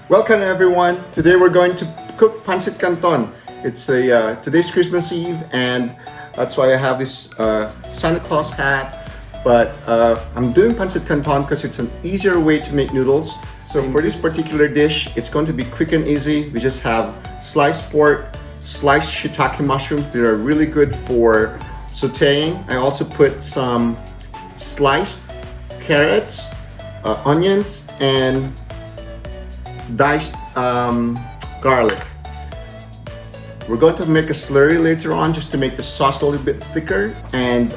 Welcome everyone. Today we're going to cook Pancit Canton. It's a today's Christmas Eve, and that's why I have this Santa Claus hat. But I'm doing Pancit Canton because it's an easier way to make noodles. So for this particular dish, it's going to be quick and easy. We just have sliced pork, sliced shiitake mushrooms. They are really good for sautéing. I also put some sliced carrots, onions, and diced garlic. We're going to make a slurry later on just to make the sauce a little bit thicker and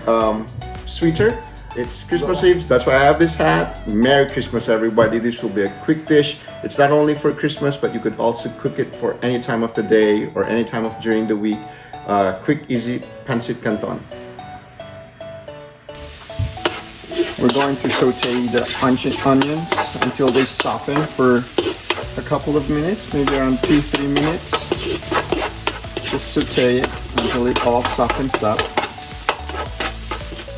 sweeter. It's Christmas Eve, that's why I have this hat. Merry Christmas everybody. This will be a quick dish. It's not only for Christmas, but you could also cook it for any time of the day or any time of during the week. Quick, easy Pancit Canton. We're going to saute the onions until they soften for a couple of minutes, maybe around 2-3 minutes. Just saute it until it all softens up.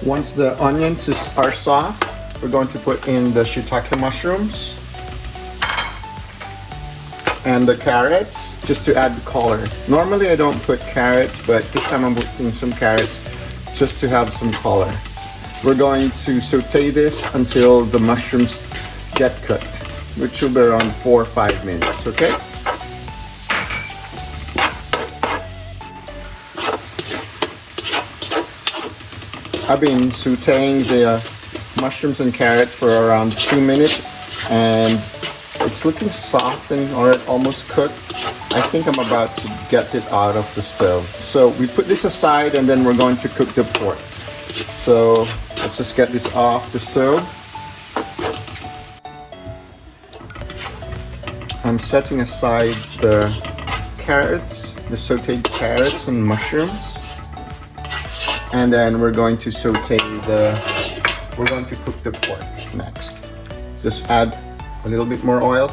Once the onions are soft, we're going to put in the shiitake mushrooms and the carrots just to add the color. Normally I don't put carrots, but this time I'm putting some carrots just to have some color. We're going to saute this until the mushrooms get cooked, which will be around 4 or 5 minutes, okay? I've been sauteing the mushrooms and carrots for around 2 minutes, and it's looking soft and almost cooked. I think I'm about to get it out of the stove. So we put this aside and then we're going to cook the pork. So let's just get this off the stove. I'm setting aside the carrots, the sauteed carrots and mushrooms. And then we're going to cook the pork next. Just add a little bit more oil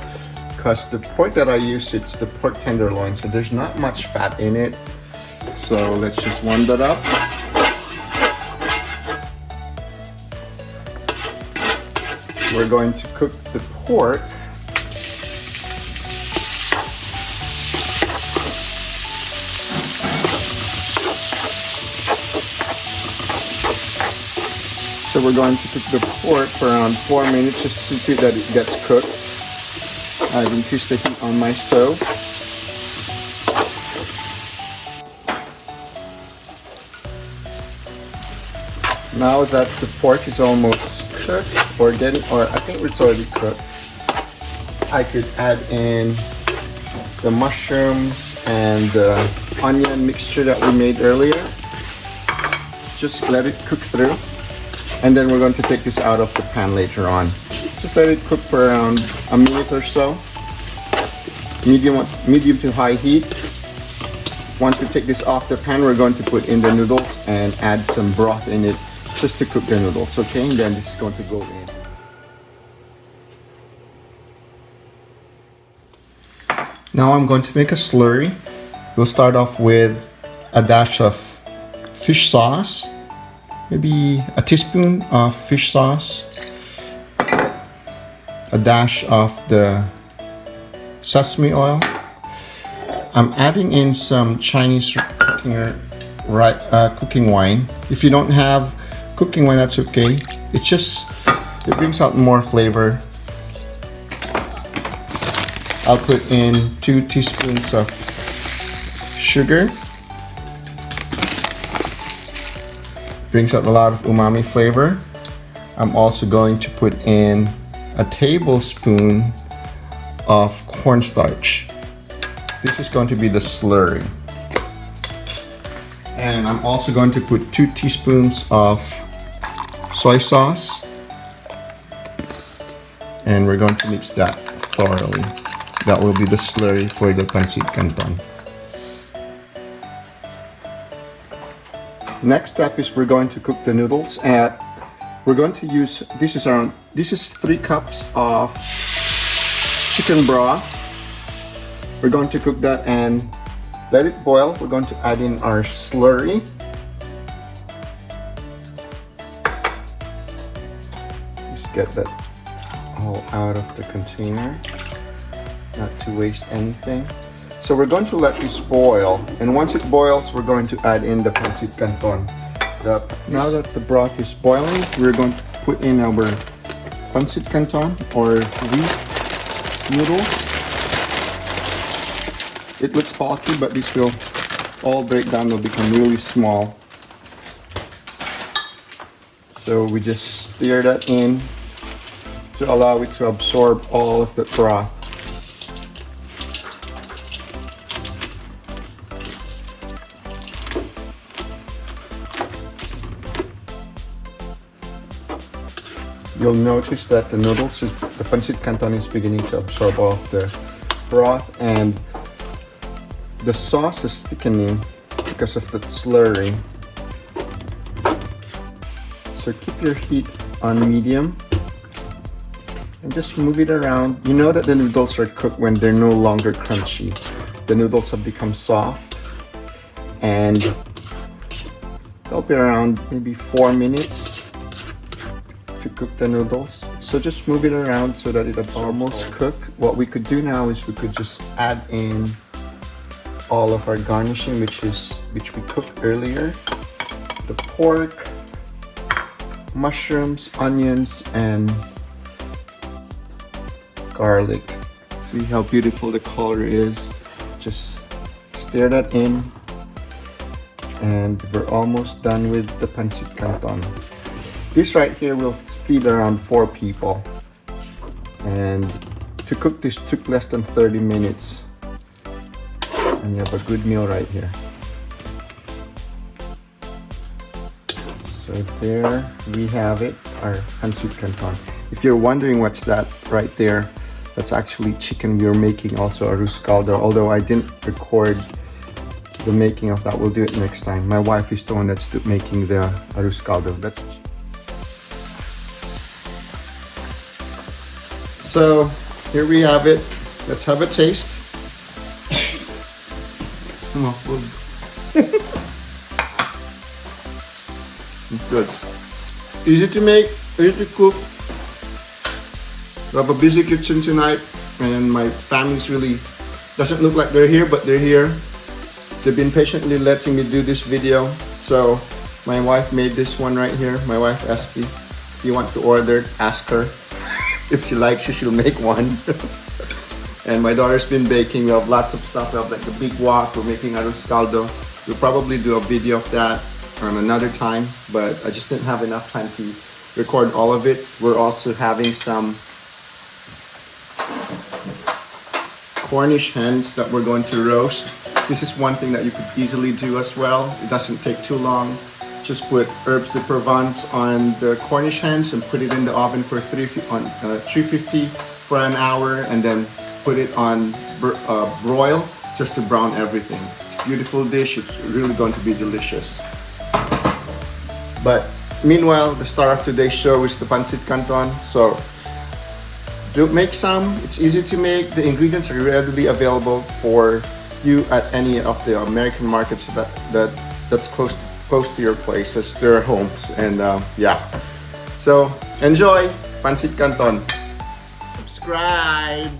because the pork that I use, it's the pork tenderloin, so there's not much fat in it. So let's just warm that up. We're going to cook the pork. So we're going to cook the pork for around 4 minutes just to see that it gets cooked. I've increased the heat on my stove. Now that the pork is almost cooked, or I think it's already cooked, I could add in the mushrooms and the onion mixture that we made earlier. Just let it cook through. And then we're going to take this out of the pan later on. Just let it cook for around a minute or so. Medium to high heat. Once we take this off the pan, we're going to put in the noodles and add some broth in it just to cook the noodles, okay? And then this is going to go in. Now I'm going to make a slurry. We'll start off with a dash of fish sauce. Maybe a teaspoon of fish sauce, a dash of the sesame oil. I'm adding in some Chinese cooking wine. If you don't have cooking wine, that's okay. It brings out more flavor. I'll put in 2 teaspoons of sugar. Brings out a lot of umami flavor. I'm also going to put in a tablespoon of cornstarch. This is going to be the slurry. And I'm also going to put 2 teaspoons of soy sauce. And we're going to mix that thoroughly. That will be the slurry for the Pancit Canton. Next step is we're going to cook the noodles. We're going to use, this is 3 cups of chicken broth. We're going to cook that and let it boil. We're going to add in our slurry. Just get that all out of the container. not to waste anything. So we're going to let this boil, and once it boils, we're going to add in the Pancit Canton. Now that the broth is boiling, we're going to put in our Pancit Canton or wheat noodles. It looks bulky, but this will all break down, they'll become really small. So we just stir that in to allow it to absorb all of the broth. You'll notice that the Pancit Canton is beginning to absorb all of the broth, and the sauce is thickening because of the slurry. So keep your heat on medium and just move it around. You know that the noodles are cooked when they're no longer crunchy. The noodles have become soft, and they'll be around maybe 4 minutes to cook the noodles. So just move it around so that it's almost cooked. What we could do now is we could just add in all of our garnishing, which we cooked earlier. The pork, mushrooms, onions, and garlic. See how beautiful the color is. Just stir that in, and we're almost done with the Pancit Canton. This right here will feed around 4 people, and to cook this took less than 30 minutes, and you have a good meal right here. So there we have it, our Pancit Canton. If you're wondering what's that right there, that's actually chicken. We are making also arroz caldo, although I didn't record the making of that. We'll do it next time. My wife is the one that's making the arroz caldo. So here we have it. Let's have a taste. It's good. Easy to make, easy to cook. We have a busy kitchen tonight, and my family's really doesn't look like they're here, but they're here. They've been patiently letting me do this video. So my wife made this one right here. My wife asked me, if you want to order, ask her. If she likes it, she'll make one. And my daughter's been baking. We have lots of stuff. We have like the big wok. We're making arroz caldo. We'll probably do a video of that another time, but I just didn't have enough time to record all of it. We're also having some Cornish hens that we're going to roast. This is one thing that you could easily do as well. It doesn't take too long. Just put herbs de Provence on the Cornish hens and put it in the oven for 350 for an hour, and then put it on broil just to brown everything. It's a beautiful dish. It's really going to be delicious. But meanwhile, the star of today's show is the Pancit Canton. So do make some. It's easy to make. The ingredients are readily available for you at any of the American markets that's close to your places, their homes, and yeah. So enjoy Pancit Canton. Subscribe.